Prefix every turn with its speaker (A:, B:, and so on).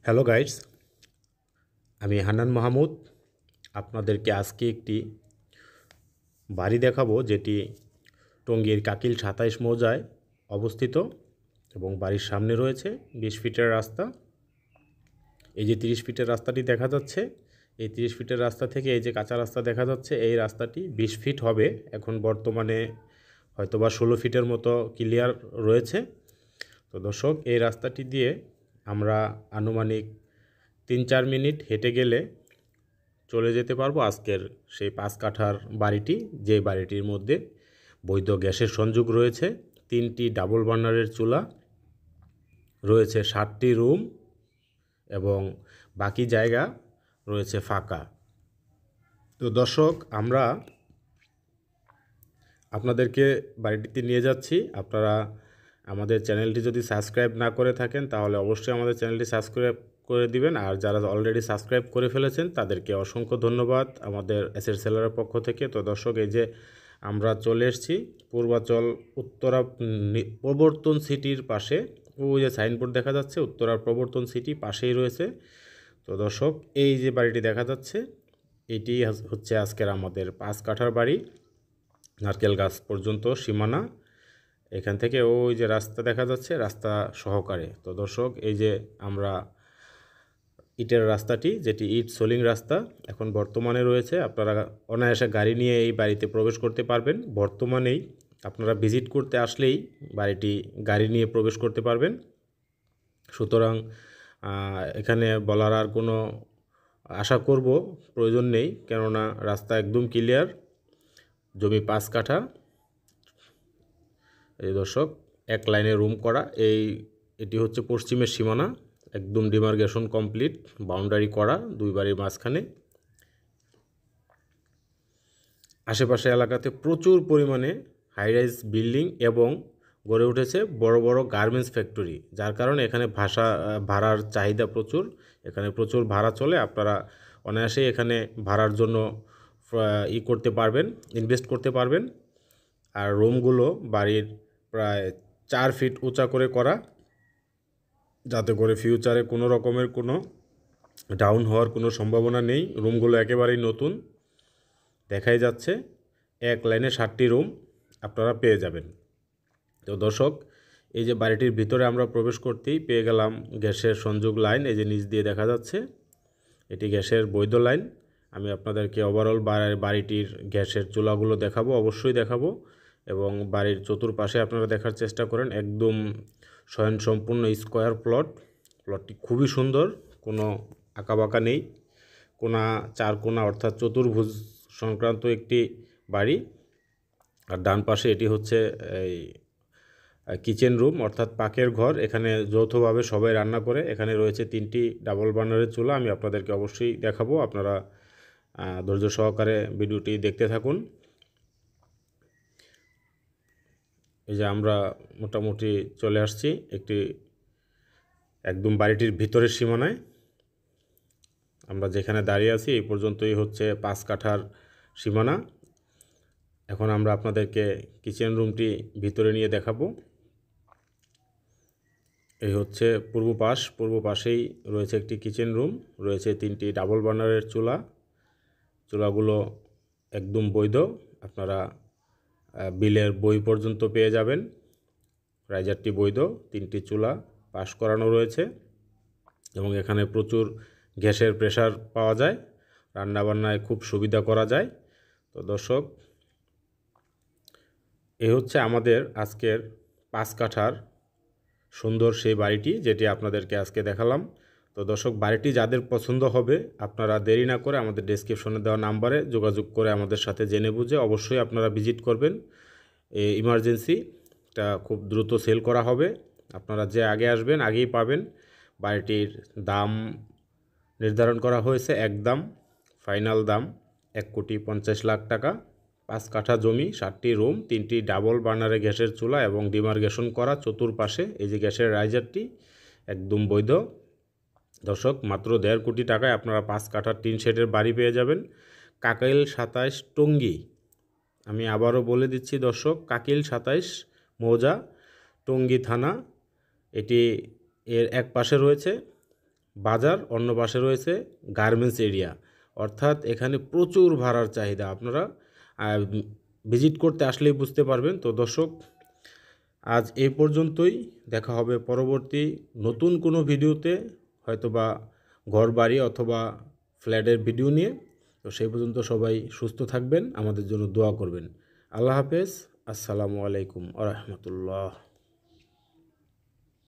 A: Hello guides, আমি হান্নান মাহমুদ। আপনাদেরকে আজকে একটি বাড়ি দেখাবো যেটি টঙ্গীর কাকিল ২৭ মৌজায় অবস্থিত এবং বাড়ির সামনে রয়েছে ২০ ফিটের রাস্তা। এই যে ৩০ ফিটের রাস্তাটি দেখা যাচ্ছে, এই ৩০ ফিটের রাস্তা থেকে এই যে কাঁচা রাস্তা দেখা যাচ্ছে, এই রাস্তাটি ২০ ফিট হবে। এখন বর্তমানে হয়তোবা ১৬ ফিটের মতো ক্লিয়ার রয়েছে। তো দর্শক, এই রাস্তাটি দিয়ে আমরা আনুমানিক ৩-৪ মিনিট হেঁটে গেলে চলে যেতে পারবো আজকের সেই ৫ কাঠার বাড়িটি, যে বাড়িটির মধ্যে বৈধ গ্যাসের সংযোগ রয়েছে, ৩টি ডাবল বার্নারের চুলা রয়েছে, 7টি রুম এবং বাকি জায়গা রয়েছে ফাঁকা। তো দর্শক, আমরা আপনাদেরকে বাড়িটিতে নিয়ে যাচ্ছি। আপনারা আমাদের চ্যানেলটি যদি সাবস্ক্রাইব না করে থাকেন তাহলে অবশ্যই আমাদের চ্যানেলটি সাবস্ক্রাইব করে দিবেন, আর যারা অলরেডি সাবস্ক্রাইব করে ফেলেছেন তাদেরকে অসংখ্য ধন্যবাদ আমাদের এসের সেলারের পক্ষ থেকে। তো দর্শক, এই যে আমরা চলে এসেছি পূর্বাচল উত্তরা প্রবর্তন সিটির পাশে। ওই যে সাইনবোর্ড দেখা যাচ্ছে, উত্তরা প্রবর্তন সিটি পাশেই রয়েছে। তো দর্শক, এই যে বাড়িটি দেখা যাচ্ছে, এটি হচ্ছে আজকের আমাদের ৫ কাঠার বাড়ি, নারকেল গাছ পর্যন্ত সীমানা। এখান থেকে ওই যে রাস্তা দেখা যাচ্ছে, রাস্তা সহকারে। তো দর্শক, এই যে আমরা ইটের রাস্তাটি, যেটি ইট সোলিং রাস্তা এখন বর্তমানে রয়েছে, আপনারা অনায়াসে গাড়ি নিয়ে এই বাড়িতে প্রবেশ করতে পারবেন। বর্তমানেই আপনারা ভিজিট করতে আসলেই বাড়িটি গাড়ি নিয়ে প্রবেশ করতে পারবেন। সুতরাং এখানে বলার আর কোনো আশা করব প্রয়োজন নেই, কেননা রাস্তা একদম ক্লিয়ার। জমি ৫ কাঠা। এই দর্শক, এক লাইনে রুম করা, এটি হচ্ছে পশ্চিমের সীমানা, একদম ডিমার্কেশন কমপ্লিট, বাউন্ডারি করা দুই বাড়ির মাঝখানে। আশেপাশে এলাকাতে প্রচুর পরিমাণে হাইরাইজ বিল্ডিং এবং গড়ে উঠেছে বড় বড় গার্মেন্টস ফ্যাক্টরি, যার কারণে এখানে ভাড়ার চাহিদা প্রচুর। এখানে প্রচুর ভাড়া চলে। আপনারা অনায়াসেই এখানে ভাড়ার জন্য করতে পারবেন, ইনভেস্ট করতে পারবেন। আর রুমগুলো বাড়ির প্রায় 4 ফিট উঁচা করে করা, যাতে করে ফিউচারে কোনো রকমের কোনো ডাউন হওয়ার কোনো সম্ভাবনা নেই। রুমগুলো একেবারেই নতুন দেখাই যাচ্ছে। এক লাইনে 7টি রুম আপনারা পেয়ে যাবেন। তো দর্শক, এই যে বাড়িটির ভিতরে আমরা প্রবেশ করতেই পেয়ে গেলাম গ্যাসের সংযোগ লাইন। এই যে নিচ দিয়ে দেখা যাচ্ছে, এটি গ্যাসের বৈধ লাইন। আমি আপনাদেরকে ওভারঅল বাড়িটির গ্যাসের চুলাগুলো দেখাবো, অবশ্যই দেখাবো। এবং বাড়ির চতুর্পাশে আপনারা দেখার চেষ্টা করেন। একদম স্বয়ংসম্পূর্ণ স্কোয়ার প্লটটি খুবই সুন্দর, কোনো আঁকাবাঁকা নেই। কোনা 4 কোনা অর্থাৎ চতুর্ভুজ সংক্রান্ত একটি বাড়ি। আর ডান পাশে এটি হচ্ছে এই কিচেন রুম অর্থাৎ পাকের ঘর। এখানে যৌথভাবে সবাই রান্না করে। এখানে রয়েছে 3টি ডাবল বার্নারের চুলা। আমি আপনাদেরকে অবশ্যই দেখাবো, আপনারা ধৈর্য সহকারে ভিডিওটি দেখতে থাকুন। এই যে আমরা মোটামুটি চলে আসছি একদম বাড়িটির ভিতরের সীমানায়। আমরা যেখানে দাঁড়িয়ে আছি এই পর্যন্তই হচ্ছে 5 কাঠার সীমানা। এখন আমরা আপনাদেরকে কিচেন রুমটি ভিতরে নিয়ে দেখাবো। এই হচ্ছে পূর্ব পাশেই রয়েছে একটি কিচেন রুম, রয়েছে 3টি ডাবল বার্নারের চুলাগুলো একদম বৈধ। আপনারা বিলের বই পর্যন্ত পেয়ে যাবেন। রাইজারটি বৈধ, 3টি চুলা পাস করানো রয়েছে এবং এখানে প্রচুর গ্যাসের প্রেসার পাওয়া যায়, রান্নাবান্নায় খুব সুবিধা করা যায়। তো দর্শক, এই হচ্ছে আমাদের আজকের 5 কাঠার সুন্দর সেই বাড়িটি, যেটি আপনাদেরকে আজকে দেখালাম। তো দর্শক, বাড়িটি যাদের পছন্দ হবে আপনারা দেরি না করে আমাদের ডেসক্রিপশনে দেওয়া নাম্বারে যোগাযোগ করে আমাদের সাথে জেনে বুঝে অবশ্যই আপনারা ভিজিট করবেন। ইমার্জেন্সিটা খুব দ্রুত সেল করা হবে। আপনারা যে আগে আসবেন আগেই পাবেন। বাড়িটির দাম নির্ধারণ করা হয়েছে, একদম ফাইনাল দাম 1,50,00,000 টাকা। 5 কাঠা জমি, 7টি রুম, 3টি ডাবল বার্নারে গ্যাসের চুলা এবং ডিমার্কেশন করা চতুর্পাশে। এই যে গ্যাসের রাইজারটি একদম বৈধ। দর্শক, মাত্র 1.5 কোটি টাকায় আপনারা 5 কাঠার 3 শেডের বাড়ি পেয়ে যাবেন। কাকিল 27 টঙ্গী। আমি আবারও বলে দিচ্ছি দর্শক, কাকিল 27 মৌজা, টঙ্গী থানা। এটি এর এক পাশে রয়েছে বাজার, অন্য পাশে রয়েছে গার্মেন্টস এরিয়া। অর্থাৎ এখানে প্রচুর ভাড়ার চাহিদা। আপনারা ভিজিট করতে আসলেই বুঝতে পারবেন। তো দর্শক, আজ এই পর্যন্তই। দেখা হবে পরবর্তী নতুন কোনো ভিডিওতে, হয়তোবা ঘরবাড়ি অথবা ফ্ল্যাটের ভিডিও নিয়ে। তো সেই পর্যন্ত সবাই সুস্থ থাকবেন, আমাদের জন্য দোয়া করবেন। আল্লাহ হাফেজ। আসসালামু আলাইকুম ওয়া রাহমাতুল্লাহ।